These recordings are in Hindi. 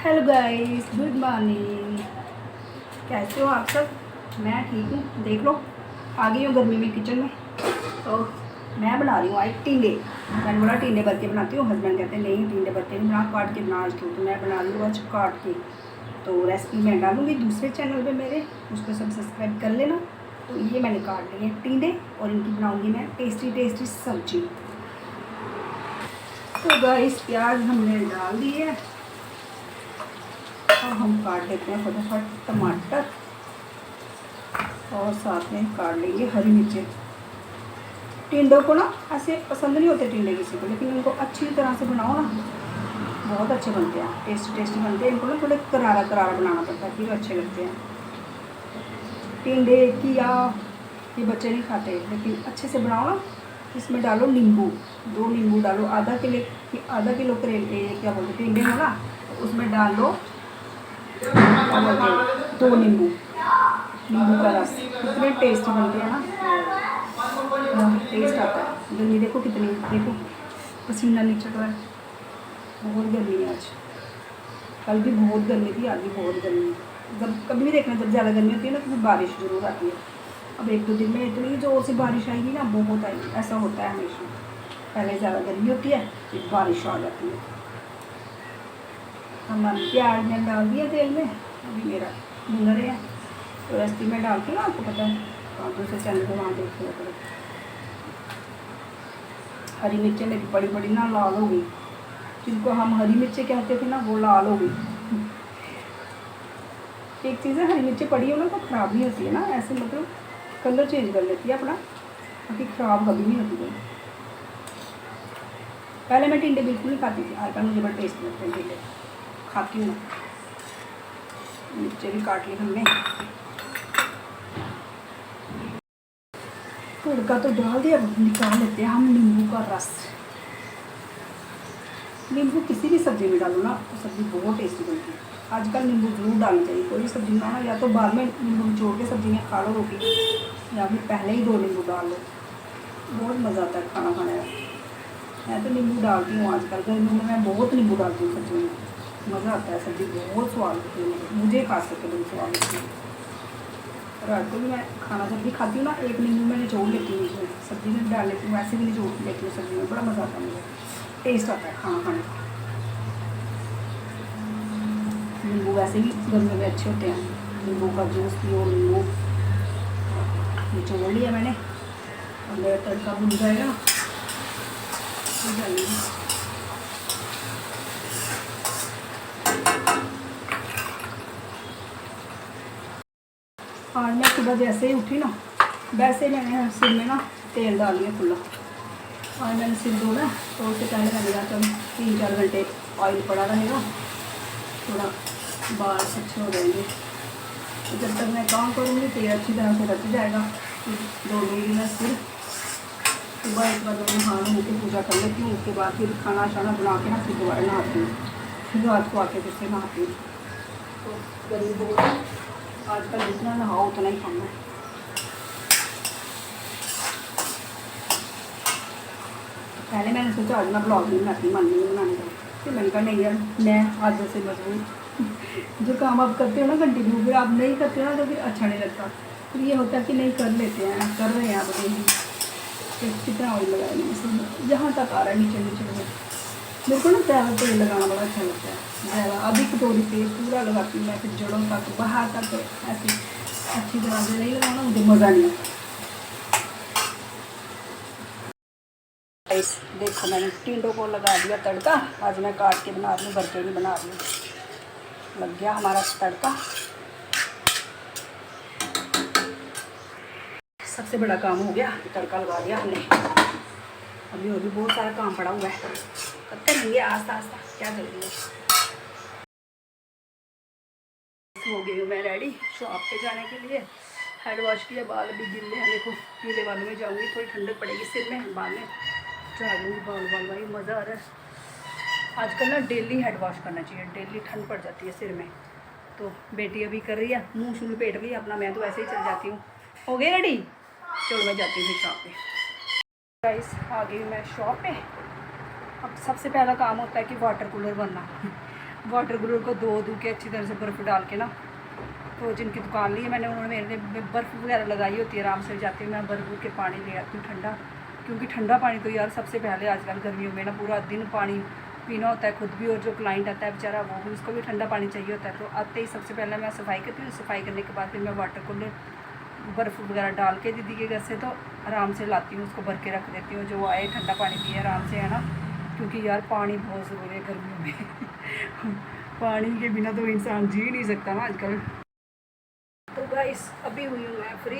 Hello guys, good morning. कैसे हो आप सब? मैं ठीक हूँ। देख लो, आ गई हूँ गर्मी में किचन में। तो मैं बना रही हूँ आज टिंडे। मैंने बोला टिंडे भर के बनाती हूँ। हस्बैंड कहते हैं नहीं, टिंडे भर के नहीं बना, काट के बना आज तो मैं बना लूँ आज काट के। तो रेसिपी मैं डालूँगी दूसरे चैनल पे मेरे, उसको सब सब्सक्राइब कर लेना। तो ये मैंने काट लिए टिंडे और इनकी बनाऊँगी मैं टेस्टी टेस्टी सब्जी। तो गाइस, प्याज हमने डाल दिए और हम काट देते हैं फटाफट टमाटर और साथ में काट लेंगे हरी मिर्चें। टिंडों को ना ऐसे पसंद नहीं होते टिंडे किसी को, लेकिन इनको अच्छी तरह से बनाओ ना, बहुत अच्छे बनते हैं, टेस्टी टेस्टी बनते हैं। इनको ना थोड़े करारा करारा बनाना पड़ता है, फिर अच्छे लगते हैं। टिंडे की या ये बच्चे नहीं खाते, लेकिन अच्छे से बनाओ ना। इसमें डालो नींबू, 2 नींबू डालो। आधा किलो करेले क्या बोलते टिंडे हो ना, तो उसमें डाल लो 2 नींबू का रस। कितने टेस्टी बनते हैं ना, टेस्ट आता है। गर्मी देखो कितनी, देखो पसीना नीचे तो है। बहुत गर्मी है आज, कल भी बहुत गर्मी थी, आज भी बहुत गर्मी है। जब कभी भी देखना, जब ज़्यादा गर्मी होती है ना तो फिर बारिश ज़रूर आती है। अब 1-2 दिन में इतनी ज़ोर से बारिश आएगी ना, बहुत आएगी। ऐसा होता है हमेशा, पहले ज़्यादा गर्मी होती है फिर बारिश आ जाती है। हमारे प्याज में डाल दिया तेल में, अभी मेरा भुन रहे हैं। तो रेसिपी में डालती हूँ, आपको पता है, आप दूसरे चैनल पर वहाँ देख लिया करो। हरी मिर्चें मेरी बड़ी बड़ी ना लाल हो गई, जिनको हम हरी मिर्चें कहते थे ना वो लाल हो गई। एक चीज़ है, हरी मिर्चें पड़ी हो ना तो ख़राब नहीं होती है ना, ऐसे मतलब कलर चेंज कर लेती है अपना, बाकी ख़राब कभी नहीं होती है। पहले मैं टिंडे बिल्कुल नहीं खाती थी, आजकल मुझे बड़ा टेस्ट लगते हैं टिंडे, खाती हूँ। मिर्चें भी काट ली हमने। तड़का तो डाल दिया, निकाल लेते हैं हम नींबू का रस। नींबू किसी भी सब्ज़ी में डालो ना तो सब्ज़ी बहुत टेस्टी बनती है। आजकल नींबू जरूर डालनी चाहिए, कोई भी सब्ज़ी बनाना, या तो बाद में नींबू निचोड़ के सब्ज़ी में खा लो रोटी, या फिर पहले ही 2 नींबू डाल लो, बहुत मज़ा आता है खाना खाने में। मैं तो नींबू डालती हूँ आजकल, गर्मियों में मैं बहुत नींबू डालती हूँ सब्ज़ी में, मज़ा आता है। सब्ज़ी बहुत स्वाद होती है, मुझे खास करके बहुत स्वाद होती है। रात को भी मैं खाना जब भी खाती हूँ ना, 1 नींबू मैं निचोड़ लेती हूँ, इसमें सब्ज़ी में डाल लेती हूँ, वैसे भी निचोड़ लेती हूँ सब्ज़ी में, बड़ा मज़ा आता है मुझे, टेस्ट आता है खाना खाने का। नींबू वैसे भी गर्मी में अच्छे होते हैं, नींबू का जूस पियो। नींबू निचोड़ लिया मैंने, और मेरा तड़का भुन जाएगा तो डालेंगे। आज मैं सुबह जैसे ही उठी ना, वैसे मैंने सिर में ना तेल डाल लिया खुला। आज मैंने सिर धोना, तो उससे पहले मैंने कहा चल 3-4 घंटे ऑयल पड़ा रहेगा, थोड़ा बाल अच्छे हो जाएंगे। तो जब तक मैं काम करूँगी तेल अच्छी तरह से रच जाएगा। फिर धो लूँगी मैं सिर, सुबह एक बार मैं नहा धो के पूजा कर लेती हूँ, उसके बाद फिर खाना शाना बना के ना फिर दोबारा नहाती हूँ, फिर रात को आके फिर से नहाती हूँ। तो गर्मी बहुत है आजकल, जितना नहाओ उतना ही कम है। पहले मैंने सोचा आज मैं ब्लॉग नहीं बनाती, मन नहीं बनाने का, फिर मैंने कहा नहीं यार, मैं आज से मजबूर। जो काम आप करते हो ना कंटिन्यू, फिर आप नहीं करते हो ना तो फिर अच्छा नहीं लगता। फिर ये होता है कि नहीं कर लेते हैं, कर रहे हैं आप डेली। फिर कितना ऑयल लगाया मैंने, सब जहाँ तक आ रहा है नीचे नीचे में। मेरे को ना ज़्यादा तेल लगाना बड़ा अच्छा लगता है, ज़्यादा अभी कटोरी तेल पूरा लगाती हूँ मैं, फिर जड़ों तक बाहर तक ऐसे अच्छी तरह से नहीं लगाना, मुझे मज़ा नहीं आता। देखो मैंने टिंडों को लगा दिया तड़का। आज मैं काट के बना रही हूँ, भर के नहीं बना रही हूँ। लग गया हमारा तड़का। सबसे बड़ा काम हो गया, तड़का लगा दिया हमने। अभी और भी बहुत सारा काम पड़ा हुआ है, करते रहेंगे आस्ता आस्ता, क्या जल्दी है। हो गई हूँ मैं रेडी शॉप पे जाने के लिए। हेड वॉश किया, बाल भी गिले हैं, देखो गीले बालों में जाऊँगी, थोड़ी ठंडक पड़ेगी सिर में, बाल में चढ़ा दूँगी बाल भाई, मज़ा आ रहा है। आजकल ना डेली हेड वॉश करना चाहिए, डेली ठंड पड़ जाती है सिर में। तो बेटी अभी कर रही है, मुँह शुरू पेट रही है अपना, मैं तो ऐसे ही चल जाती हूँ। हो गई रेडी, चलो मैं जाती हूँ शॉप पे। गाइस आ गई मैं शॉप पे। अब सबसे पहला काम होता है कि वाटर कूलर भरना। वाटर कूलर को धो के अच्छी तरह से बर्फ़ डाल के ना, तो जिनकी दुकान ली है मैंने, उन्होंने मेरे लिए बर्फ़ वगैरह लगाई होती है, आराम से जाती हूँ मैं बर्फ़ के पानी ले आती हूँ ठंडा, क्योंकि ठंडा पानी तो यार सबसे पहले आजकल गर्मियों में ना पूरा दिन पानी पीना होता है खुद भी, और जो क्लाइंट आता है बेचारा वो भी, उसको भी ठंडा पानी चाहिए होता है। तो आते ही सबसे पहले मैं सफाई करती हूँ, सफाई करने के बाद फिर मैं वाटर कूलर बर्फ़ वगैरह डाल के दीदी के घर से तो आराम से लाती हूँ, उसको भर के रख देती हूँ, जो आए ठंडा पानी पिए आराम से, है ना, क्योंकि यार पानी बहुत ज़रूरी है गर्मियों में पानी के बिना तो इंसान जी नहीं सकता ना आजकल। तो गाइस अभी हुई हूँ मैं फ्री,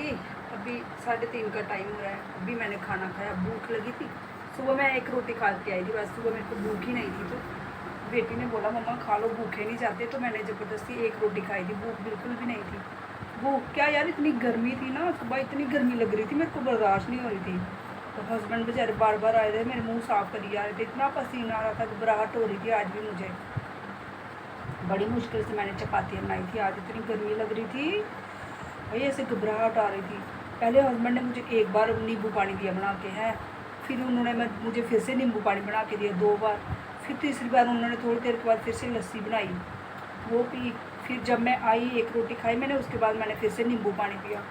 अभी 3:30 का टाइम हो रहा है, अभी मैंने खाना खाया, भूख लगी थी, सुबह मैं एक रोटी खा के आई थी बस, सुबह मेरे को भूख ही नहीं थी, तो बेटी ने बोला मम्मा खा लो, भूखे नहीं जाते, तो मैंने ज़बरदस्ती एक रोटी खाई थी, भूख बिल्कुल भी नहीं थी। वो क्या यार, इतनी गर्मी थी ना सुबह, इतनी गर्मी लग रही थी, मेरे को बर्दाश्त नहीं हो रही थी। तो हस्बैंड बेचारे बार बार आए थे, मेरे मुंह साफ़ करी जा रहे थे, इतना पसीना आ रहा था, घबराहट हो रही थी आज भी मुझे, बड़ी मुश्किल से मैंने चपातियाँ बनाई थी आज, इतनी गर्मी लग रही थी भाई, ऐसे घबराहट आ रही थी। पहले हस्बैंड ने मुझे एक बार नींबू पानी दिया बना के, है, फिर उन्होंने मुझे फिर से नींबू पानी बना के दिया 2 बार, फिर तीसरी बार उन्होंने थोड़ी देर के बाद फिर से लस्सी बनाई, वो पी, फिर जब मैं आई एक रोटी खाई मैंने, उसके बाद मैंने फिर से नींबू पानी पिया।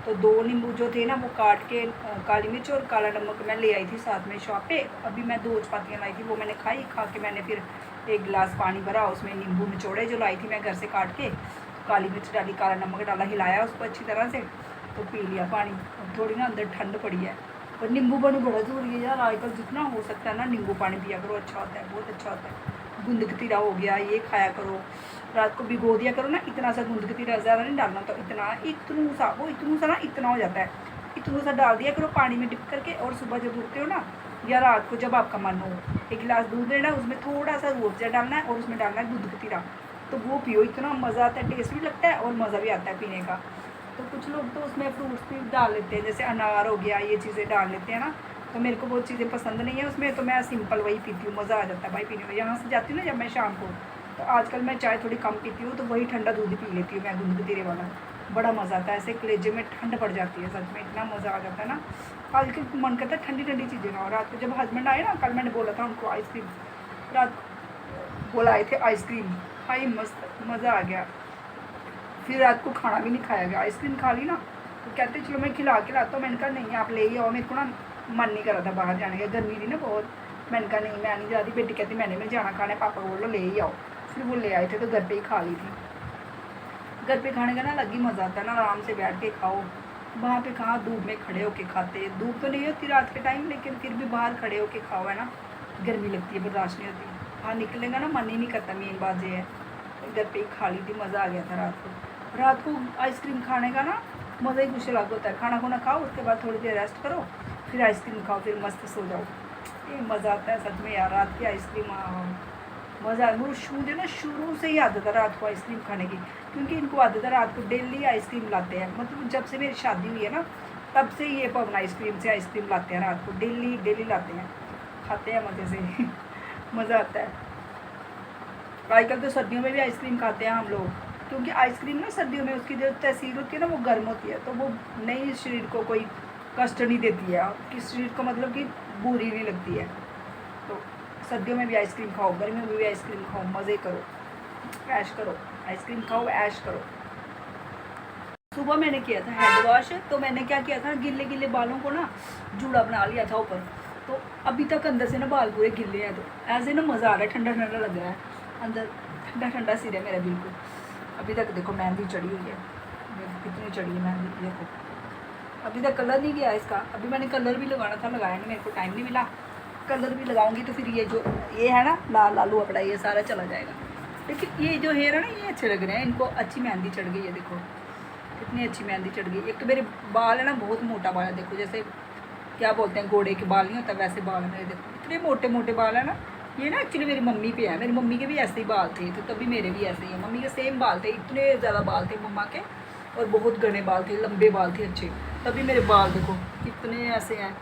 तो 2 नींबू जो थे ना वो काट के काली मिर्च और काला नमक मैं ले आई थी साथ में शॉप पे, अभी मैं 2 चपातियाँ लाई थी, वो मैंने खाई, खा के मैंने फिर 1 गिलास पानी भरा, उसमें नींबू निचोड़े जो लाई थी मैं घर से काट के, काली मिर्च डाली, काला नमक डाला, हिलाया उसको अच्छी तरह से, तो पी लिया पानी। अब थोड़ी ना अंदर ठंड पड़ी है, पर नींबू पानी बड़ा ज़रूरी है यार आजकल, जितना हो सकता है ना नींबू पानी पिया करो, अच्छा होता है, बहुत अच्छा होता है। गूंद कतीरा हो गया, ये खाया करो, रात को भिगो दिया करो ना, इतना सा गूंद कतीरा, ज़्यादा नहीं डालना, तो इतनू सा, वो इतनू सा ना इतना हो जाता है, इतनू सा डाल दिया करो पानी में डिप करके, और सुबह जब उठते हो ना या रात को जब आपका मन हो, 1 गिलास दूध लेना, उसमें थोड़ा सा रूह अफ़ज़ा डालना है और उसमें डालना है गूंद कतीरा, तो वो पियो, इतना मज़ा आता है, टेस्ट भी लगता है और मज़ा भी आता है पीने का। तो कुछ लोग तो उसमें फ्रूट्स भी डाल लेते हैं, जैसे अनार हो गया, ये चीज़ें डाल लेते हैं ना, तो मेरे को वो चीज़ें पसंद नहीं है उसमें, तो मैं सिंपल वही पीती हूँ, मज़ा आ जाता है भाई पीने में। यहाँ से जाती हूँ ना जब मैं शाम को, तो आजकल मैं चाय थोड़ी कम पीती हूँ, तो वही ठंडा दूध ही पी लेती हूँ मैं, गूंद कतीरे वाला, बड़ा मज़ा आता है, ऐसे कलेजे में ठंड पड़ जाती है, सच में इतना मज़ा आ जाता है ना। आजकल मन करता है ठंडी ठंडी चीज़ें खाओ। रात को जब हस्बैंड आए ना, कल मैंने बोला था उनको आइसक्रीम, रात बोला आए थे आइसक्रीम, भाई मस्त मज़ा आ गया। फिर रात को खाना भी नहीं खाया गया, आइसक्रीम खा ली ना, तो कहते चलो मैं खिला के लाता हूँ, मैंने कहा नहीं आप ले ही आओ, मेरे को ना मन नहीं कर रहा था बाहर जाने का, गर्मी थी ना बहुत, मैंने कहा नहीं मैं नहीं जा रही, बेटी कहती मैंने में जाना खाना है, पापा बोलो ले ही आओ, फिर वो ले आए थे, तो घर पे ही खा ली थी। घर पे खाने का ना अलग ही मज़ा आता है ना, आराम से बैठ के खाओ, वहाँ पे कहाँ धूप में खड़े होके खाते, धूप तो नहीं होती रात के टाइम, लेकिन फिर भी बाहर खड़े होके खाओ, है ना, गर्मी लगती है, बर्दाश्त नहीं होती, हाँ निकलेगा ना मन ही नहीं करता, मेन बात ये है। घर पे ही खा ली थी, मज़ा आ गया था रात को आइसक्रीम खाने का ना मज़ा ही कुछ अलग होता है। खाना खुना खाओ, उसके बाद थोड़ी देर रेस्ट करो, फिर आइसक्रीम खाओ, फिर मस्त सो जाओ, ये मज़ा आता है सच में यार, रात की आइसक्रीम मज़ा। वो मुझे ना शुरू से ही आदत है रात को आइसक्रीम खाने की, क्योंकि इनको आदत है रात को डेली आइसक्रीम लाते हैं, मतलब जब से मेरी शादी हुई है ना तब से ये पवन आइसक्रीम से आइसक्रीम लाते हैं रात को, डेली लाते हैं, खाते हैं मज़े से मज़ा आता है। आजकल तो सर्दियों में भी आइसक्रीम खाते हैं हम लोग, क्योंकि आइसक्रीम ना सर्दियों में उसकी जो तसीर होती है ना वो गर्म होती है, तो वो नहीं शरीर को कोई कष्ट नहीं देती है, कि शरीर को मतलब कि बुरी नहीं लगती है। तो सर्दियों में भी आइसक्रीम खाओ, गर्मियों में भी आइसक्रीम खाओ, मज़े करो, ऐश करो, आइसक्रीम खाओ, ऐश करो। सुबह मैंने किया था हेड वॉश, तो मैंने क्या किया था, गिले गिले बालों को ना जूड़ा बना लिया था ऊपर, तो अभी तक अंदर से ना बाल पूरे गिले हैं, तो ऐसे ना मज़ा आ रहा है, ठंडा ठंडा लग रहा है, अंदर ठंडा ठंडा सिर है मेरा बिल्कुल। अभी तक देखो मेहंदी चढ़ी हुई है, कितनी चढ़ी है मेहंदी देखो, अभी तक कलर नहीं गया इसका, अभी मैंने कलर भी लगाना था, लगाया नहीं, मेरे को टाइम नहीं मिला, कलर भी लगाऊंगी तो फिर ये है ना लाल आलू अपना, ये सारा चला जाएगा। लेकिन ये जो हेयर है ना ये अच्छे लग रहे हैं, इनको अच्छी मेहंदी चढ़ गई है, देखो कितनी अच्छी मेहंदी चढ़ गई। एक तो मेरे बाल है ना बहुत मोटा बाल है, देखो जैसे क्या बोलते हैं घोड़े के बाल नहीं होता वैसे बाल है मेरे, देखो इतने मोटे मोटे बाल है ना। ये ना एक्चुअली मेरी मम्मी पे है, मेरी मम्मी के भी ऐसे ही बाल थे, तो तभी मेरे भी ऐसे ही है, मम्मी के सेम बाल थे, इतने ज़्यादा बाल थे मम्मा के, और बहुत घने बाल थे, लंबे बाल थे अच्छे, तभी मेरे बाल देखो कितने ऐसे हैं।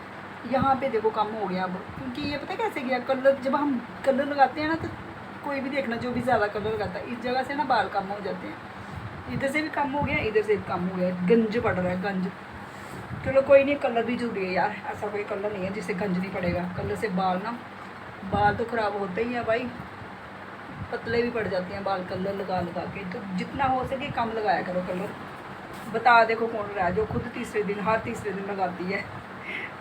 यहाँ पे देखो कम हो गया अब, क्योंकि ये पता कैसे गया, कलर जब हम कलर लगाते हैं ना, तो कोई भी देखना जो भी ज़्यादा कलर लगाता है इस जगह से ना बाल कम हो जाते हैं, इधर से भी कम हो गया, इधर से भी कम हो गया, गंज पड़ रहा है गंज। चलो कोई नहीं, कलर भी जरूरी है यार, ऐसा कोई कलर नहीं है जिससे गंज नहीं पड़ेगा, कलर से बाल तो ख़राब होते ही है भाई। पतले भी पड़ जाते हैं बाल कलर लगा लगा के। तो जितना हो सके कम लगाया करो कलर। बता देखो कौन रहा है जो खुद तीसरे दिन हर तीसरे दिन लगाती है।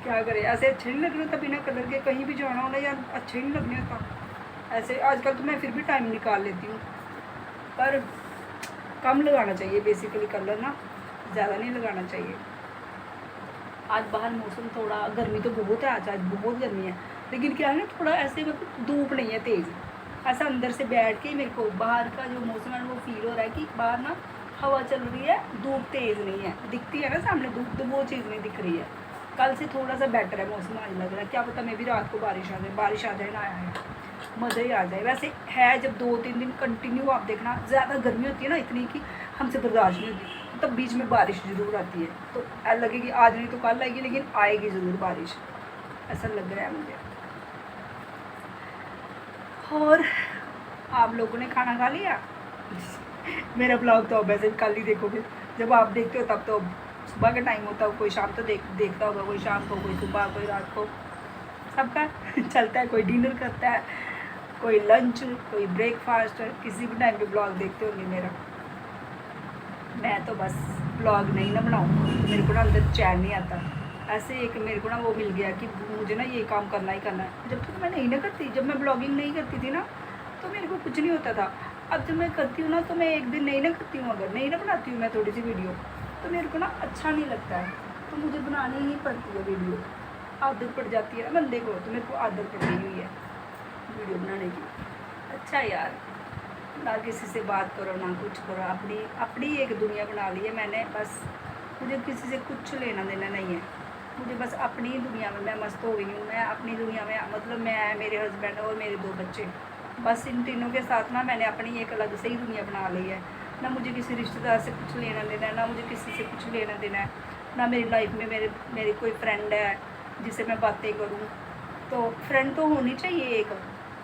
क्या करे, ऐसे अच्छे नहीं लग रहे था बिना कलर के, कहीं भी जाना हो ना यार अच्छे नहीं लगने होता। ऐसे आजकल तो मैं फिर भी टाइम निकाल लेती हूँ, पर कम लगाना चाहिए बेसिकली कलर ना, ज़्यादा नहीं लगाना चाहिए। आज बाहर मौसम थोड़ा गर्मी तो बहुत है, आज बहुत गर्मी है, लेकिन क्या है ना थोड़ा ऐसे मतलब धूप नहीं है तेज़। ऐसा अंदर से बैठ के मेरे को बाहर का जो मौसम है वो फील हो रहा है कि बाहर ना हवा चल रही है, धूप तेज़ नहीं है, दिखती है ना सामने धूप, तो वो चीज़ नहीं दिख रही है। कल से थोड़ा सा बेटर है मौसम आज लग रहा है। क्या पता मैं भी रात को बारिश आ जाए ना, आया है मज़ा ही आ जाए। वैसे है जब 2-3 दिन कंटिन्यू आप देखना ज़्यादा गर्मी होती है ना इतनी कि हमसे बर्दाश्त नहीं होती, तब बीच में बारिश ज़रूर आती है, तो लगेगी आज नहीं तो कल आएगी, लेकिन आएगी ज़रूर बारिश, ऐसा लग रहा है मुझे। और आप लोगों ने खाना खा लिया? मेरा ब्लॉग तो अब वैसे कल ही देखोगे, जब आप देखते हो तब तो सुबह का टाइम होता है, कोई शाम तो देखता होगा, कोई शाम को, कोई सुबह, कोई रात को, सबका चलता है। कोई डिनर करता है, कोई लंच, कोई ब्रेकफास्ट, किसी भी टाइम पे ब्लॉग देखते होंगे मेरा। मैं तो बस ब्लॉग नहीं ना बनाऊँ तो मेरे को ना अंदर चैन नहीं आता। ऐसे एक मेरे को ना वो मिल गया कि मुझे ना ये काम करना ही करना है। जब तक मैं नहीं ना करती, जब मैं ब्लॉगिंग नहीं करती थी ना तो मेरे को कुछ नहीं होता था। अब जब मैं करती हूँ ना तो मैं एक दिन नहीं ना करती हूँ, अगर नहीं ना बनाती हूँ मैं थोड़ी सी वीडियो, तो मेरे को ना अच्छा नहीं लगता है, तो मुझे बनानी ही पड़ती है वीडियो। आदत पड़ जाती है ना बंदे को, तो मेरे को आदत पड़ गई हुई है वीडियो बनाने की। अच्छा यार, ना किसी से बात करो ना कुछ करो, अपनी अपनी एक दुनिया बना ली है मैंने, बस मुझे किसी से कुछ लेना देना नहीं है। मुझे बस अपनी दुनिया में मैं मस्त हो गई हूँ। मैं अपनी दुनिया में मतलब मैं, मेरे हस्बैंड और मेरे 2 बच्चे, बस इन तीनों के साथ ना मैंने अपनी एक अलग से ही दुनिया बना ली है। ना मुझे किसी रिश्तेदार से कुछ लेना देना है, ना मुझे किसी से कुछ लेना देना है, ना मेरी लाइफ में मेरी कोई फ्रेंड है जिससे मैं बातें करूँ। तो फ्रेंड तो होनी चाहिए एक,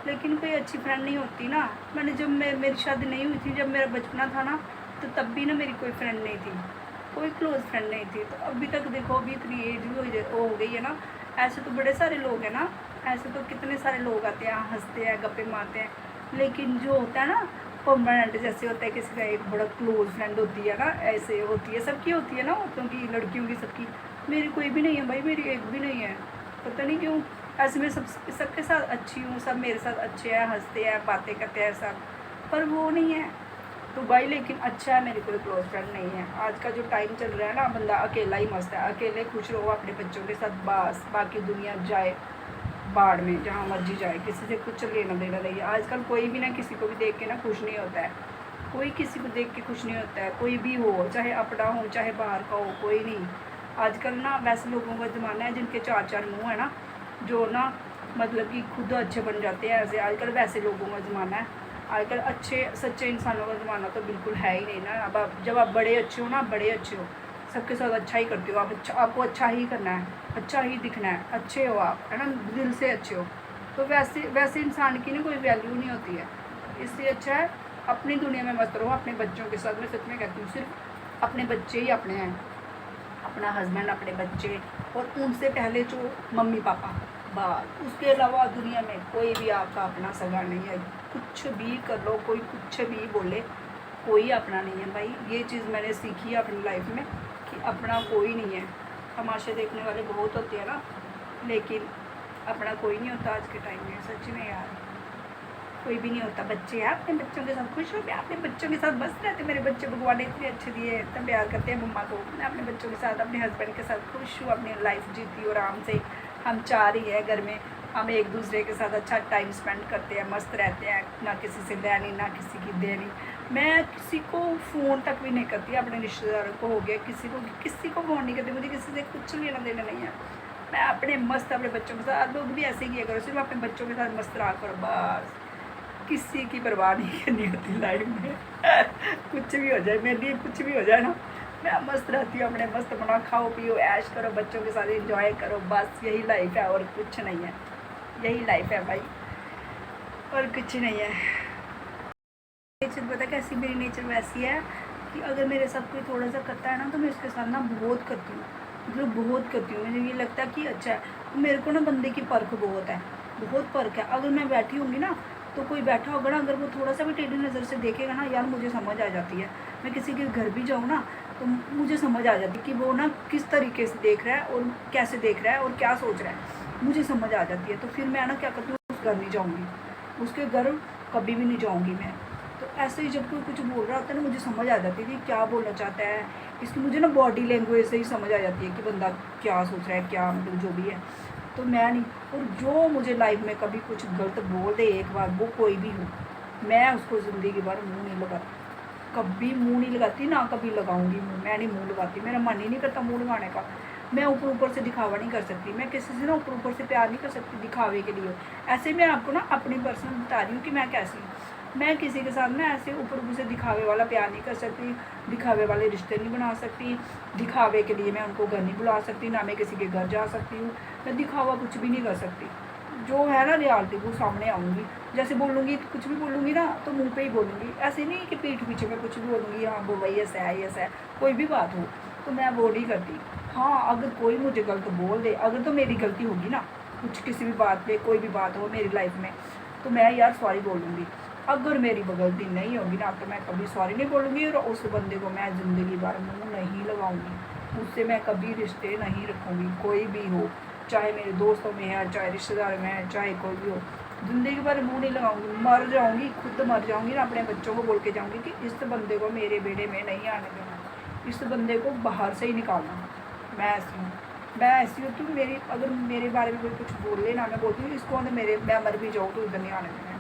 लेकिन कोई अच्छी फ्रेंड नहीं होती ना। मैंने जब मेरी शादी नहीं हुई थी, जब मेरा बचपना था ना, तो तब भी ना मेरी कोई फ्रेंड नहीं थी, कोई क्लोज़ फ्रेंड नहीं थी। तो अभी तक देखो, अभी इतनी एज भी हो गई है ना, ऐसे तो बड़े सारे लोग हैं ना, ऐसे तो कितने सारे लोग आते हैं, हंसते हैं, गप्पे मारते हैं, लेकिन जो होता है ना परमानेंट, जैसे होता है किसी का एक बड़ा क्लोज़ फ्रेंड होती है ना, ऐसे होती है, सबकी होती है ना, औरतों की, लड़कियों की, सबकी। मेरी कोई भी नहीं है भाई, मेरी एक भी नहीं है, पता नहीं क्यों। ऐसे मैं सबके साथ अच्छी हूँ, सब मेरे साथ अच्छे हैं, हंसते हैं, बातें करते हैं सब, पर वो नहीं है तो भाई। लेकिन अच्छा है मेरी कोई क्लोज फ्रेंड नहीं है। आज का जो टाइम चल रहा है ना, बंदा अकेला ही मस्त है, अकेले खुश रहो अपने बच्चों के साथ, बस बाकी दुनिया जाए बाढ़ में, जहाँ मर्जी जाए, किसी से कुछ लेना देना नहीं है। आजकल कोई भी ना किसी को भी देख के ना खुश नहीं होता है, कोई किसी को देख के खुश नहीं होता है, कोई भी हो, चाहे अपना हो चाहे बाहर का हो, कोई नहीं। आजकल ना वैसे लोगों का ज़माना है जिनके 4-4 मुँह है ना, जो ना मतलब कि खुद अच्छे बन जाते हैं, ऐसे आजकल वैसे लोगों का ज़माना है। आजकल अच्छे सच्चे इंसानों का ज़माना तो बिल्कुल है ही नहीं ना। अब आप जब आप बड़े अच्छे हो ना, बड़े अच्छे हो, सबके साथ अच्छा ही करते हो आप, अच्छा, आपको अच्छा ही करना है, अच्छा ही दिखना है, अच्छे हो आप, है ना, दिल से अच्छे हो, तो वैसे इंसान की ना कोई वैल्यू नहीं होती है। इसलिए अच्छा है अपनी दुनिया में मस्त रहो अपने बच्चों के साथ। मैं सच में कहती हूँ, सिर्फ अपने बच्चे ही अपने हैं, अपना हस्बैंड, अपने बच्चे, और उनसे पहले जो मम्मी पापा, बस उसके अलावा दुनिया में कोई भी आपका अपना सगा नहीं है। कुछ भी कर लो, कोई कुछ भी बोले, कोई अपना नहीं है भाई। ये चीज़ मैंने सीखी है अपनी लाइफ में कि अपना कोई नहीं है। तमाशे देखने वाले बहुत होते हैं ना, लेकिन अपना कोई नहीं होता आज के टाइम में, सच में यार, कोई भी नहीं होता। बच्चे हैं, अपने बच्चों के साथ खुश हो, मैं अपने बच्चों के साथ बस रहते। मेरे बच्चे भगवान ने इतने अच्छे दिए, इतना प्यार करते हैं मम्मा को। मैं अपने बच्चों के साथ, अपने हस्बैंड के साथ खुश हूँ, अपनी लाइफ जीती हूँ आराम से। हम 4 ही हैं घर में, हम एक दूसरे के साथ अच्छा टाइम स्पेंड करते हैं, मस्त रहते हैं, ना किसी से लेनी ना किसी की देनी। मैं किसी को फ़ोन तक भी नहीं करती, अपने रिश्तेदारों को हो गया, किसी को फ़ोन नहीं करती, मुझे किसी से कुछ लेना देना नहीं है। मैं अपने मस्त अपने बच्चों के साथ, लोग भी ऐसे ही किया करो, सिर्फ अपने बच्चों के साथ मस्त रहा करो बस। किसी की परवाह नहीं करनी होती लाइफ में। कुछ भी हो जाए मेरे लिए, कुछ भी हो जाए ना, मैं मस्त रहती हूँ अपने, मस्त बना, खाओ पियो, ऐश करो, बच्चों के साथ एंजॉय करो, बस यही लाइफ है और कुछ नहीं है। यही लाइफ है भाई, और कुछ नहीं है। नेचर पता कैसी, मेरी नेचर वैसी है कि अगर मेरे साथ कोई थोड़ा सा करता है ना, तो मैं उसके साथ ना बहुत करती हूँ, मतलब बहुत करती हूँ। मुझे ये लगता है कि अच्छा है। मेरे को ना बंदे की परख बहुत है, बहुत परख है। अगर मैं बैठी होंगी ना तो कोई बैठा होगा ना, अगर वो थोड़ा सा भी टेढ़ी नज़र से देखेगा ना यार, मुझे समझ आ जाती है। मैं किसी के घर भी जाऊँ ना तो मुझे समझ आ जाती है कि वो ना किस तरीके से देख रहा है और कैसे देख रहा है और क्या सोच रहा है, मुझे समझ आ जाती है। तो फिर मैं ना क्या करती हूँ, उस घर नहीं जाऊँगी, उसके घर कभी भी नहीं जाऊँगी मैं। तो ऐसे ही जब कोई कुछ बोल रहा होता है ना, मुझे समझ आ जाती है कि क्या बोलना चाहता है, इसकी मुझे ना बॉडी लैंग्वेज से ही समझ आ जाती है कि बंदा क्या सोच रहा है, क्या मतलब जो भी है। तो मैं नहीं, और जो मुझे लाइफ में कभी कुछ गलत बोल दे एक बार, वो कोई भी हो, मैं उसको ज़िंदगी भर मुँह नहीं लगाती, कभी मुँह नहीं लगाती, ना कभी लगाऊंगी मुँह। मैं नहीं मुँह लगाती, मेरा मन ही नहीं करता मुँह लगाने का। मैं ऊपर ऊपर से दिखावा नहीं कर सकती, मैं किसी से ना ऊपर ऊपर से प्यार नहीं कर सकती दिखावे के लिए। ऐसे मैं आपको ना अपनी पर्सनल बता रही हूँ कि मैं कैसी हूँ। मैं किसी के साथ ना ऐसे ऊपर ऊपर से दिखावे वाला प्यार नहीं कर सकती, दिखावे वाले रिश्ते नहीं बना सकती, दिखावे के लिए मैं उनको घर नहीं बुला सकती, ना मैं किसी के घर जा सकती हूँ। मैं दिखावा कुछ भी नहीं कर सकती, जो है ना रियलिटी वो सामने आऊँगी। जैसे बोलूँगी तो कुछ भी बोलूँगी ना तो मुंह पे ही बोलूँगी, ऐसे नहीं कि पीठ पीछे में कुछ भी बोलूँगी, हाँ वो भाई ऐसा है ऐसा है, कोई भी बात हो तो मैं वो नहीं करती। हाँ अगर कोई मुझे गलत बोल दे, अगर तो मेरी गलती होगी ना कुछ किसी भी बात पे, कोई भी बात हो मेरी लाइफ में, तो मैं यार सॉरी बोलूँगी। अगर मेरी गलती नहीं होगी ना तो मैं कभी सॉरी नहीं बोलूँगी, और उस बंदे को मैं ज़िंदगी भर मुँह नहीं लगाऊँगी, उससे मैं कभी रिश्ते नहीं रखूँगी, कोई भी हो, चाहे मेरे दोस्तों में है, चाहे रिश्तेदार में है, चाहे कोई भी हो, ज़िंदगी भर मुँह नहीं लगाऊंगी। मर जाऊंगी, खुद मर जाऊंगी ना, अपने बच्चों को बोल के जाऊंगी कि इस बंदे को मेरे बेड़े में नहीं आने देना, इस बंदे को बाहर से ही निकालना। मैं ऐसी हूँ, मैं ऐसी हूँ। तो मेरी अगर मेरे बारे में कोई कुछ बोल ले ना, मैं बोलती हूँ इसको अंदर मेरे, मैं मर भी जाऊँ तो इधर नहीं आने देना,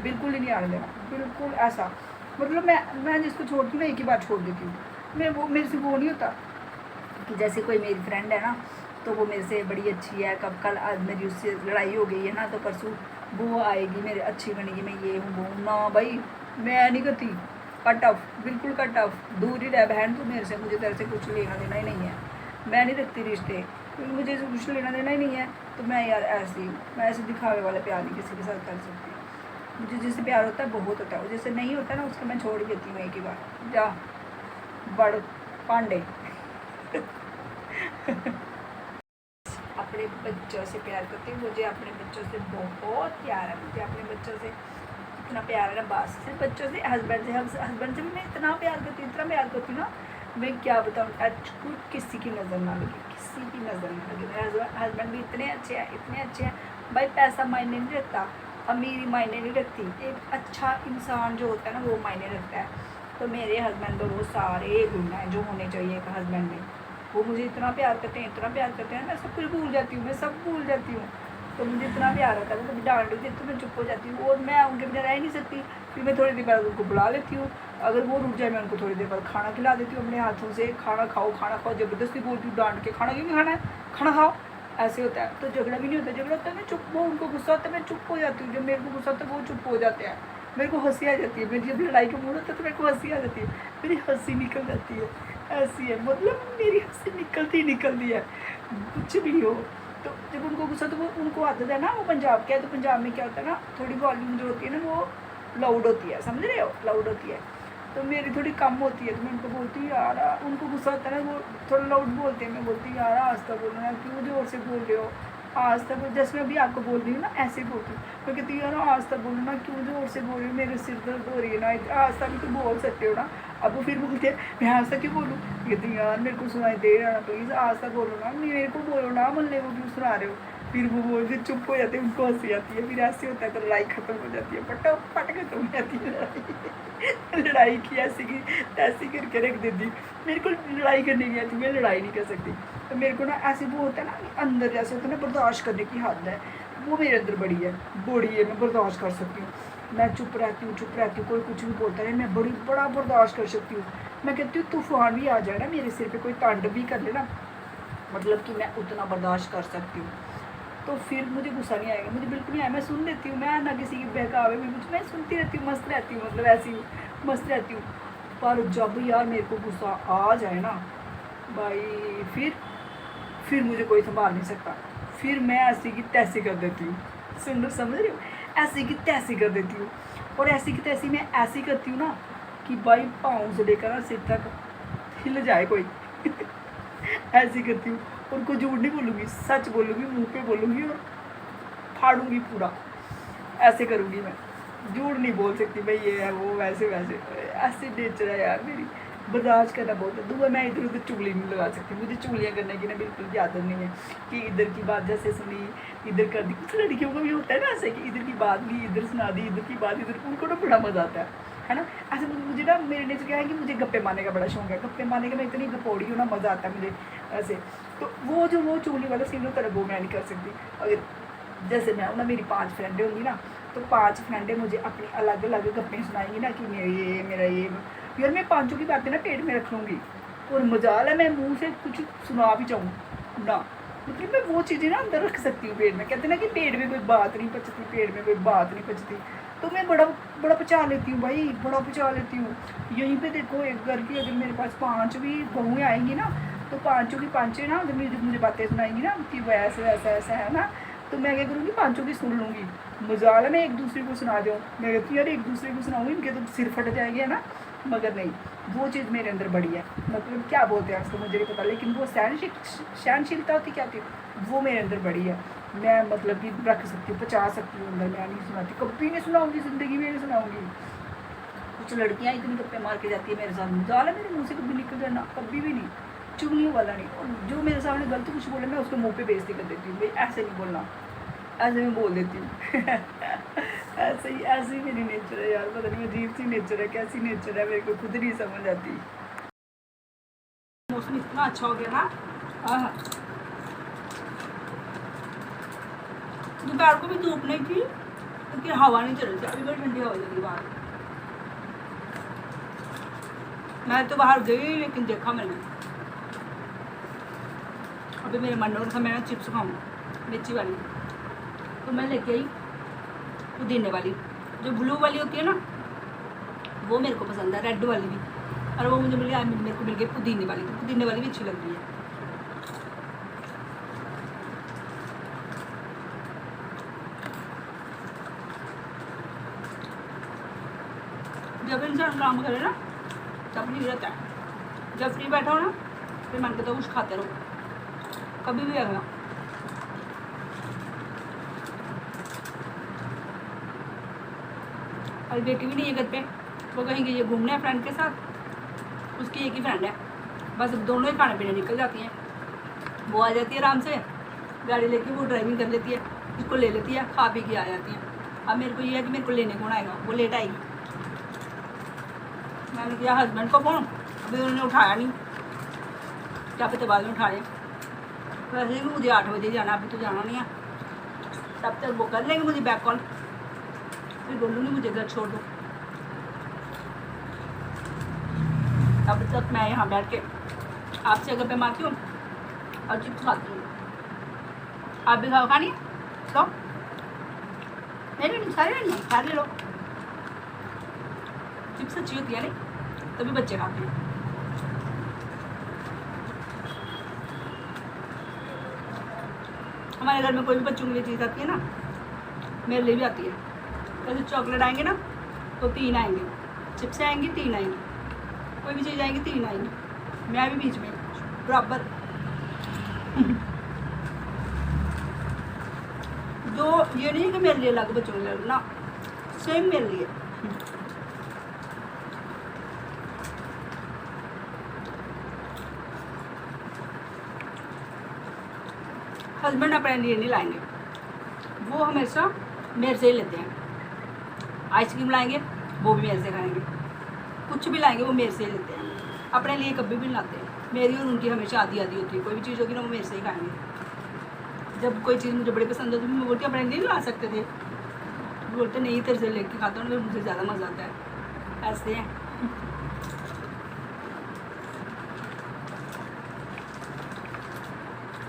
बिल्कुल ही नहीं आने देना, बिल्कुल ऐसा। मतलब मैं जिसको छोड़ती हूँ ना एक ही बार छोड़ देती हूँ। मैं वो मेरे से वो नहीं होता कि जैसे कोई मेरी फ्रेंड है ना, तो वो मेरे से बड़ी अच्छी है, कब कल आज मेरी उससे लड़ाई हो गई है ना, तो परसों वो आएगी मेरे अच्छी बनेगी, मैं ये हूँ वो हूँ ना भाई, मैं नहीं करती। कट ऑफ, बिल्कुल कट ऑफ, दूर ही रह बहन तू मेरे से, मुझे तेरे से कुछ लेना देना ही नहीं है। मैं नहीं रखती रिश्ते, क्योंकि मुझे कुछ लेना देना ही नहीं है। तो मैं यार ऐसी हूँ, मैं ऐसे दिखावे वाला प्यार नहीं किसी के साथ कर सकती। मुझे जिससे प्यार होता है बहुत होता है, जैसे नहीं होता ना उसको मैं छोड़ ही देती हूँ एक ही बार, जा बड़ पांडे। अपने बच्चों से प्यार करती हूँ, मुझे अपने बच्चों से बहुत प्यार है, मुझे अपने बच्चों से इतना प्यार है ना, बस सिर्फ बच्चों से, हस्बैंड से भी मैं इतना प्यार करती हूँ, इतना प्यार करती हूँ ना, मैं क्या बताऊँ। टच को किसी की नज़र ना लगे, किसी की नज़र ना लगे। मेरे हस्बैंड भी इतने अच्छे हैं, इतने अच्छे हैं भाई, पैसा मायने नहीं रखता, अमीरी मायने नहीं रखती, एक अच्छा इंसान जो होता है ना वो मायने रखता है। तो मेरे हस्बैंड तो वो सारे गुण हैं जो होने चाहिए एक हस्बैंड में। वो मुझे इतना प्यार करते हैं, इतना प्यार करते हैं, मैं सब कुछ भूल जाती हूँ, मैं सब भूल जाती हूँ। तो मुझे इतना प्यार आता है, वो कभी डांट देते तो मैं चुप हो जाती हूँ, और मैं उनके बिना रह नहीं सकती। फिर मैं थोड़ी देर बाद उनको बुला लेती हूँ, अगर वो रुक जाए मैं उनको थोड़ी देर बाद खाना खिला देती हूँ अपने हाथों से, खाना खाओ खाना खाओ, ज़बरदस्ती बोलती हूँ डांट के, खाना क्यों नहीं खाना है, खाना खाओ, ऐसे होता है। तो झगड़ा भी नहीं होता, झगड़ा होता है मैं चुप, वो उनको गुस्सा होता है मैं चुप हो जाती हूँ, जब मेरे को गुस्सा होता है वो चुप हो जाते हैं, मेरे को हंसी आ जाती है, मेरी जब लड़ाई का मूड होता है तो मेरे को हंसी आ जाती है, मेरी हंसी निकल जाती है, ऐसी है, मतलब मेरी हंसी निकलती है, कुछ भी हो। तो जब उनको गुस्सा, तो वो उनको आदत है ना, वो पंजाब के है, तो पंजाब में क्या होता है ना, थोड़ी वॉल्यूम जो होती है ना वो लाउड होती है, समझ रहे हो, लाउड होती है। तो मेरी थोड़ी कम होती है, तो मैं उनको बोलती हूँ यार, उनको गुस्सा आता है ना, वो थोड़ा लाउड बोलते हैं, मैं बोलती हूँ यार आस्ता बोलो ना, क्यों जोर से बोल रहे हो, आज तक जैसे मैं अभी आपको बोल रही हूँ ना ऐसे ही बोलती हूँ। मैं कहती हूँ यार आज तक बोलो ना, क्यों जोर से बोल रही हूँ, मेरे सिर दर्द हो रही है ना, आज तक भी तो बोल सकते हो ना। अब वो फिर बोलते हैं मैं आज तक क्यों बोलूँ, कहती हूँ यार मेरे को सुनाई दे रहा ना, प्लीज़ आज तक बोलो ना, मेरे को बोलो ना, मल्ले को क्यों सुना रहे हो। फिर वो बोलते चुप हो जाते हैं, उनको हंसी आती है, फिर ऐसे होता है तो लड़ाई खत्म हो जाती है, फटाफट खत्म हो जाती है लड़ाई। लड़ाई की ऐसी की तैसी करके रख देती, मेरे को लड़ाई करने नहीं आती, मैं लड़ाई नहीं कर सकती। तो मेरे को ना ऐसे वो होता है ना अंदर, जैसे होता है ना बर्दाश्त करने की हद है, वो मेरे अंदर बड़ी है, मैं बर्दाश्त कर सकती हूँ। मैं चुप रहती हूँ, कोई कुछ भी बोलता है मैं बड़ा बर्दाश्त कर सकती हूँ। मैं कहती हूँ तूफान भी आ जाए ना मेरे सिर पे, कोई तांडव भी कर ले ना, मतलब कि मैं उतना बर्दाश्त कर सकती हूँ, तो फिर मुझे गुस्सा नहीं आएगा, मुझे बिल्कुल नहीं आया, मैं सुन लेती हूँ, मैं ना किसी की बहकावे में कुछ, मैं सुनती रहती हूँ, मस्त रहती हूँ, मतलब ऐसी मस्त रहती हूँ। पर जब यार मेरे को गुस्सा आ जाए ना भाई, फिर मुझे कोई संभाल नहीं सकता, फिर मैं ऐसी की तैसी कर देती हूँ, सुन लो, समझ रहे हो, ऐसी की तैसी कर देती हूँ। और ऐसी की तैसी मैं ऐसी करती हूँ ना कि भाई पाँव से लेकर ना सिर तक हिल जाए कोई ऐसी करती हूँ। उनको झूठ नहीं बोलूँगी, सच बोलूँगी, मुंह पे बोलूँगी और फाड़ूंगी पूरा, ऐसे करूँगी मैं, झूठ नहीं बोल सकती भाई ये है वो वैसे वैसे, ऐसे नेचर है यार मेरी, बर्दाश्त करना बहुत है। दूसरा मैं इधर उधर चुगली नहीं लगा सकती, मुझे चुगलियाँ करने की ना बिल्कुल भी आदत नहीं है कि इधर की बात जैसे सुनी इधर कर दी। कुछ लड़कियों को भी होता है ना ऐसे कि इधर की बात ली इधर सुना दी, इधर की बात इधर, उनको ना बड़ा मज़ा आता है ना। ऐसे मुझे ना मेरे नेचर क्या है कि मुझे गप्पे मारने का बड़ा शौक है, गप्पे मारने का मैं इतनी गपोड़ी हूँ ना, मज़ा आता है मुझे ऐसे। तो वो जो वो चुगली वाला सीन होता है वो मैं नहीं कर सकती। अगर जैसे मैं ना मेरी 5 फ्रेंडें होंगी ना, तो 5 फ्रेंडें मुझे अपनी अलग अलग गप्पें सुनाएंगी ना कि मेरा ये यार, मैं पाँचों की बातें ना पेट में रख लूँगी और मजाल है मैं मुंह से कुछ सुना भी चाहूँ ना, मतलब मैं वो चीज़ें ना अंदर रख सकती हूँ पेट में। कहते ना कि पेट में कोई बात नहीं पचती, पेट में कोई बात नहीं पचती, तो मैं बड़ा बड़ा पचा लेती हूँ भाई, बड़ा पचा लेती हूँ। यहीं पे देखो एक घर की अगर मेरे पास 5 भी बहुएँ आएंगी ना, तो पाँचों की पाँचें ना अगर मुझे बातें सुनाएंगी ना कि वैसे वैसा ऐसा है ना, तो मैं क्या करूँगी, पाँचों की सुन लूँगी। मजाल है मैं एक दूसरे को सुना दूँ, मैं कहती हूँ यार एक दूसरे को सुनाऊँगी इनके तो सिर फट जाएंगे ना, मगर नहीं, वो चीज़ मेरे अंदर बड़ी है। मतलब क्या बोलते हैं उसको मुझे नहीं पता, लेकिन वो सहनशीलता होती क्या होती वो मेरे अंदर बड़ी है। मैं मतलब कि रख सकती हूँ, पचा सकती हूँ अंदर, मैं नहीं सुनाती, कभी नहीं सुनाऊँगी ज़िंदगी में, नहीं सुनाऊँगी। कुछ लड़कियाँ इतनी गप्पे मार के जाती है मेरे साथ, मजाल है मेरे मुँह से कभी निकल जाना, कभी भी नहीं, चुगलियों वाला नहीं। और जो मेरे सामने गलत कुछ बोले मैं उसको मुँह पे बेइज्जती कर देती हूँ, भाई ऐसे नहीं बोलना, ऐसे मैं बोल देती हूँ। ऐसे ही मेरी नेचर है यार, पता नहीं अजीब सी नेचर है, कैसी नेचर है मेरे को खुद नहीं समझ आती। मौसम इतना अच्छा हो गया ना, दोपहर को भी धूप नहीं थी क्योंकि हवा नहीं चल रही थी, अभी बड़ी ठंडी हवा लगी बाहर। मैं तो बाहर गई लेकिन देखा मैंने, अभी मेरे मन हो रहा था मैं चिप्स खाऊँ मिर्ची वाली, तो मैं लेके आई पुदीने वाली, जो ब्लू वाली होती है ना वो मेरे को पसंद है, रेड वाली भी, और वो मुझे मेरे को मिल गई पुदीने वाली, तो पुदीने वाली भी अच्छी लग रही है। जब इंसान काम करे ना तब नहीं रहता है, जब फ्री बैठा हो ना फिर मन करता है कुछ खाते रहो, कभी भी आएगा। और बेटी भी नहीं है घर पे, वो कहीं गई है घूमने फ्रेंड के साथ, उसकी एक ही फ्रेंड है, बस दोनों ही खाने पीने निकल जाती हैं। वो आ जाती है आराम से गाड़ी लेके, वो ड्राइविंग कर लेती है, उसको ले लेती है, खा पी के आ जाती है। अब मेरे को ये है कि मेरे को लेने कौन आएगा, वो लेट आएगी। मैंने किया हस्बैंड को फ़ोन, अभी उन्होंने उठाया नहीं, क्या पता बाद में उठा लें। वैसे भी मुझे 8 बजे जाना, अभी तो जाना नहीं है, तब तक वो कर लेंगे मुझे बैक कॉल, फिर बोलूँगी मुझे घर छोड़ दो। तब तक मैं यहाँ बैठ के आपसे अगर पे मारती हूँ और चिप्स खाती हूँ। आप भी खाओ, खानी तो नहीं सारे नहीं खा ले लो, चिप्स अच्छी होती है नहीं, तभी बच्चे खाते हैं। हमारे घर में कोई भी बच्चों के लिए चीज़ आती है ना, मेरे लिए भी आती है। जैसे चॉकलेट आएंगे ना तो 3 आएंगे, चिप्स आएंगी 3 आएंगी, कोई भी चीज़ आएंगी 3 आएंगी, मैं भी बीच में बराबर। जो ये नहीं है कि मेरे लिए अलग बच्चों के लिए अलग ना, सेम मेरे लिए। हस्बैंड अपने लिए नहीं लाएंगे, वो हमेशा मेरे से ही लेते हैं। आइसक्रीम लाएंगे वो भी मेरे से खाएंगे, कुछ भी लाएंगे वो मेरे से ही लेते हैं, अपने लिए कभी भी नहीं लाते। मेरी और उनकी हमेशा आधी आधी होती है, कोई भी चीज़ होगी ना वो मेरे से ही खाएंगे। जब कोई चीज़ मुझे बड़ी पसंद होती है मैं बोलती अपने लिए नहीं ला सकते थे, बोलते नहीं तेरे से लेके खाता हूँ ना, मुझे ज़्यादा मज़ा आता है। ऐसे हैं।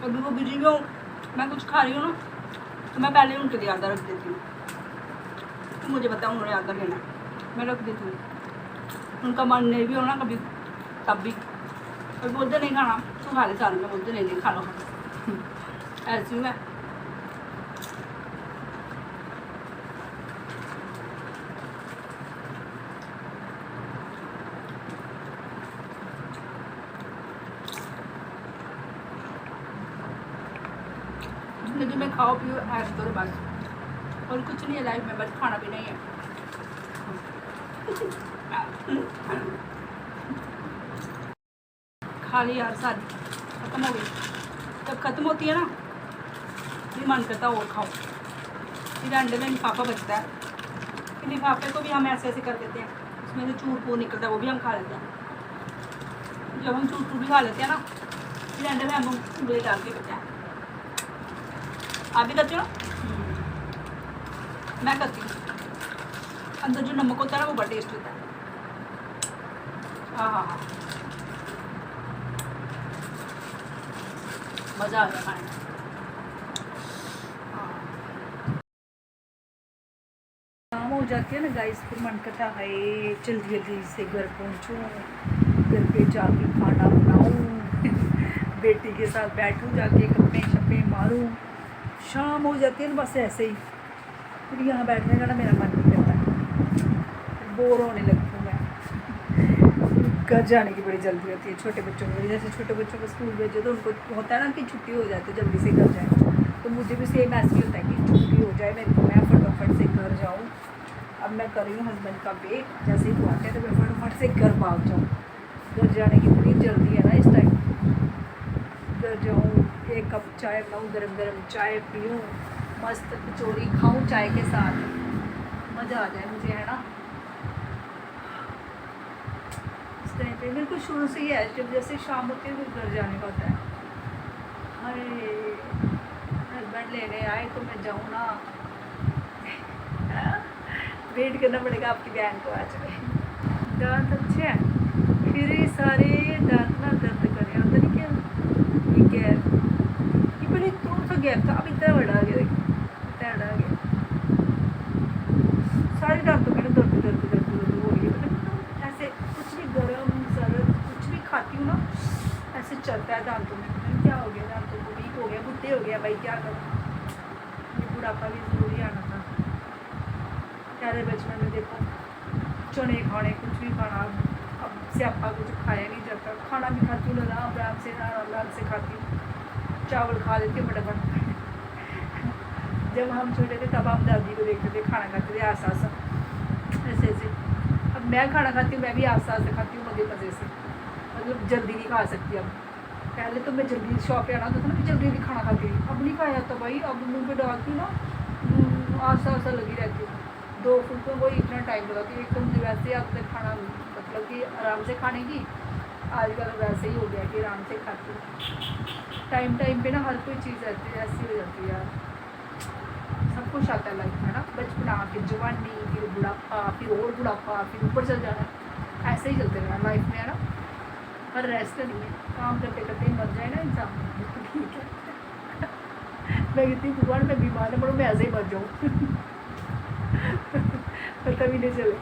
अभी वो बिजी भी हूँ, मैं कुछ खा रही हूँ ना तो मैं पहले उनके लिए आधा रख देती हूँ, तो मुझे पता है उन्होंने आधा लेना, मैं रख देती हूँ। उनका मन नहीं भी होना कभी तब भी, और बोलते नहीं खाना तो खा ले सारे में, बोलते नहीं खा लो ऐसी मैं। जिंदगी में खाओ पियो ऐश करो बस, और कुछ नहीं है लाइफ में, बस खाना पीना ही है। खा ली यार, सारी ख़त्म हो गई। जब ख़त्म होती है ना भी मन करता और खाओ। फिर अंडे में लिफाफा बचता है, फिर लिफाफे को भी हम ऐसे ऐसे कर देते हैं, उसमें जो चूर पूर निकलता है वो भी हम खा लेते हैं। जब हम चूर पूर भी खा लेते हैं ना, फिर अंडे में हम उंगली डाल के करते हैं। आप भी करते हो? मैं करती हूँ। अंदर जो नमक होता है ना वो बड़ा टेस्ट होता है। हाँ हाँ हाँ, मज़ा आ गया खाने में। शाम हो जाती है ना गाइस, फिर मन करता है जल्दी जल्दी से घर पहुँचूँ, घर पे जाके खाना बनाऊँ, बेटी के साथ बैठूँ, जाके गप्पे शप्पे मारूँ। शाम हो जाती है ना बस ऐसे ही, फिर यहाँ बैठने का ना मेरा मन नहीं करता, बोर होने लगती हूँ मैं। घर जाने की बड़ी जल्दी होती है छोटे बच्चों को, जैसे छोटे बच्चों को स्कूल भेजो तो उनको होता है ना कि छुट्टी हो जाए तो जल्दी से घर जाए, तो मुझे भी सेम ऐसे ही होता है कि छुट्टी हो जाए मेरे को, मैं फटाफट से घर जाऊँ। अब मैं कर रही हूँ हस्बैंड का वेट, जैसे ही वो आते हैं तो मैं फटाफट से घर भाग जाऊँ। घर जाने की बड़ी जल्दी है ना इस टाइम। घर जाऊँ, एक कप चाय बनाऊँ, गरम गरम चाय पीऊँ, मस्त कचौरी खाऊँ चाय के साथ, मज़ा आ जाए मुझे, है ना। इस टाइम पे मेरे को शुरू से ही है, जब जैसे शाम होती है तो घर जाने का होता है। अरे हस्बैंड लेने आए तो मैं जाऊँ ना, वेट करना पड़ेगा आपकी बहन को आज में। दांत अच्छे हैं, फिर ये सारे दांत ना दर्द कर रहे हैं, पता नहीं क्या ये गैप, ये पहले थोड़ा सा गैप था, अब इतना बड़ा आ गया, देखो इतना बड़ा आ गया। सारे दांतों में ना दर्द दर्द दर्द दर्द हो रही है, मतलब ऐसे कुछ भी गर्म सर्द कुछ भी खाती हूँ ना ऐसे चलता है दांतों में, मतलब क्या हो गया, दांतों को वीक हो गया, बुढ़े हो गया भाई, क्या करूँ। ये बुढ़ापा भी ज़रूरी आना था। पहले बचपन में देखो चने खाने, कुछ भी खाना, अब स्यापा कुछ खाया नहीं जाता। खाना भी खाती हूँ ना आराम से खाती हूँ, चावल खा लेती हूँ फटाफट। जब हम छोटे थे तब हम दादी को देखते थे खाना खाते थे आस्ता आस्ता ऐसे ऐसे। अब मैं खाना खाती हूँ, मैं भी आस्ता आस्ता खाती हूँ, मज़े मज़े से, मतलब जल्दी नहीं खा सकती अब। पहले तो मैं जल्दी शॉप पे आना होता था ना, मैं जल्दी जल्दी खाना खाती थी, अब नहीं खाया जाता भाई। अब मुँह पे डालती हूँ ना, आस्ता आस्ता लगी रहती हूँ। 2 फुल्कों को इतना टाइम लगाती है, एक तो मुझे वैसे अब तक खाना मतलब कि आराम से खाने की आजकल वैसे ही हो गया कि आराम से खाती हूँ। टाइम पे ना हर कोई चीज़ रहती है ऐसी हो जाती है यार, सब कुछ आता है लाइफ में ना, बचपना फिर जवानी फिर बुढ़ापा फिर और बुढ़ापा फिर ऊपर चल जाना, ऐसे ही चलते रहना लाइफ में, है ना। पर रेस्ट नहीं है, काम करते करते ही मर जाए ना इंसान तो ठीक है। मैं कहती हूँ भगवान मैं बीमार ना पड़ूँ, मैं ऐसे ही मर जाऊँ। पता भी नहीं चले।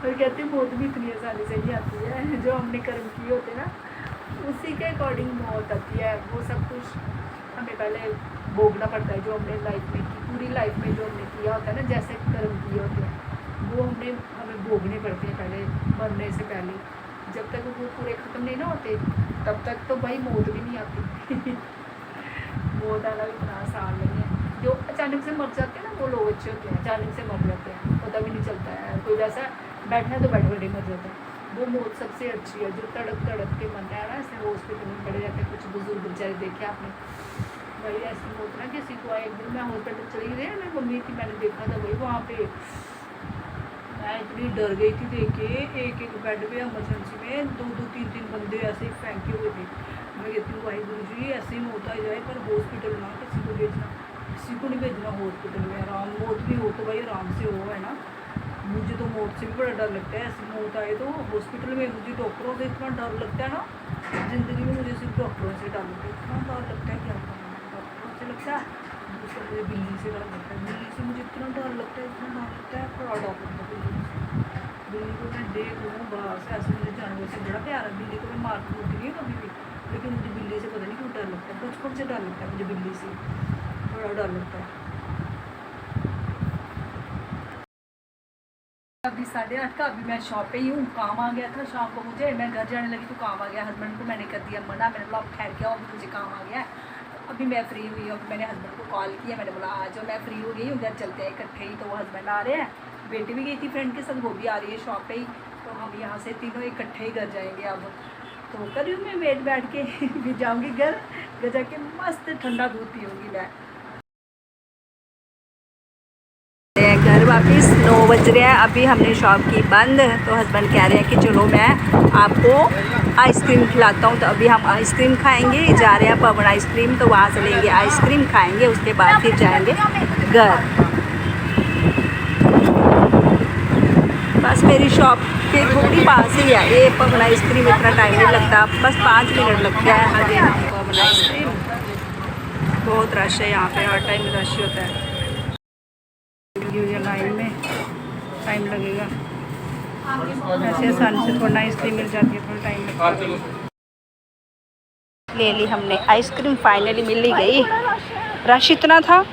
और कहते हैं मौत भी इतनी आसानी से नहीं आती है, जो हमने कर्म किए होते ना उसी के अकॉर्डिंग मौत आती है। वो सब कुछ हमें पहले भोगना पड़ता है, जो हमने लाइफ में की, पूरी लाइफ में जो हमने किया होता है ना, जैसे कर्म किए होते हैं वो हमें भोगने पड़ते हैं पहले, मरने से पहले। जब तक वो पूरे ख़त्म नहीं ना होते तब तक तो भाई मौत भी नहीं आती। मौत आना भी इतना आसान नहीं है। जो अचानक से मर जाते हैं ना वो लोग अच्छे होते हैं, अचानक से मर जाते हैं पता भी नहीं चलता है, कोई वैसा बैठना तो बैठ बैठे मर जाता है, वो मौत सबसे अच्छी है। जो तड़प तड़प के मरना है ना, ऐसे हॉस्पिटल में पड़े रहते हैं कुछ बुजुर्ग बेचारे, देखे आपने भाई ऐसी मौत ना किसी को आए। एक दिन मैं हॉस्पिटल चली गई, मेरी मम्मी थी, मैंने देखा था भाई वहाँ पे, मैं इतनी डर गई थी देख के, एक एक बेड पे एमरजेंसी में 2-2 3-3 बंदे ऐसे ही फेंके हुए थे। मैं कहती हूँ भाई गुरु जी ऐसे ही मौत आ जाए, पर हॉस्पिटल ना किसी को भेजना, किसी को नहीं भेजना हॉस्पिटल में। आराम मौत भी हो तो भाई आराम से हो, है ना। मुझे तो मौत से भी बड़ा डर लगता है, ऐसी मौत आए तो हॉस्पिटल में। मुझे डॉक्टरों से इतना डर लगता है ना, ज़िंदगी में मुझे सिर्फ डॉक्टरों से डर लगता है, इतना डर लगता है क्या डॉक्टरों से लगता है। दूसरा मुझे बिल्ली से डर लगता है, बिल्ली से मुझे इतना डर लगता है, इतना डर लगता है, बड़ा डर लगता है बिल्ली से। बिल्ली को मैं देख लूँ बस, ऐसे मुझे जानवर से बड़ा प्यार है। बिल्ली को मैं मारती होती नहीं है कभी भी, लेकिन मुझे बिल्ली से पता नहीं क्यों डर लगता है, बचपन से डर लगता है मुझे बिल्ली से, बड़ा डर लगता है। अभी 8:30 का, अभी मैं शॉप पे ही हूँ। काम आ गया था शाम को मुझे, मैं घर जाने लगी तो काम आ गया, हस्बैंड को मैंने कर दिया मना, मैंने बोला ठहर के आओ, अभी मुझे काम आ गया है। अभी मैं फ्री हुई हूँ, मैंने हस्बैंड को कॉल किया, मैंने बोला आ जाओ, मैं फ्री हो गई हूँ, घर चलते हैं इकट्ठे ही। तो वो हस्बैंड आ रहे हैं, बेटी भी गई थी फ्रेंड के साथ, वो भी आ रही है शॉप पे ही, तो हम यहाँ से तीनों इकट्ठे ही घर जाएंगे अब। तो कर रही हूँ मैं वेट बैठ के भी जाऊँगी घर जाके मस्त ठंडा दूध पीऊँगी मैं। घर वापस 9 बज रहे हैं, अभी हमने शॉप की बंद। तो हस्बैंड कह रहे हैं कि चलो मैं आपको आइसक्रीम खिलाता हूँ। तो अभी हम आइसक्रीम खाएंगे, जा रहे हैं पवन आइसक्रीम, तो वहाँ से लेंगे आइसक्रीम खाएंगे, उसके बाद फिर जाएंगे घर। बस मेरी शॉप के थोड़ी पास ही है ये पवन आइसक्रीम, इतना टाइम नहीं लगता, बस 5 मिनट लगता है आगे पवन आइसक्रीम। बहुत रश है यहाँ पे, हर टाइम रश होता है, लाइन में टाइम लगेगा। ऐसे आसानी से थोड़ा आइसक्रीम मिल जाती है, थोड़ा टाइम लगता है। ले ली हमने आइसक्रीम, फाइनली मिल ही गई, रश इतना था।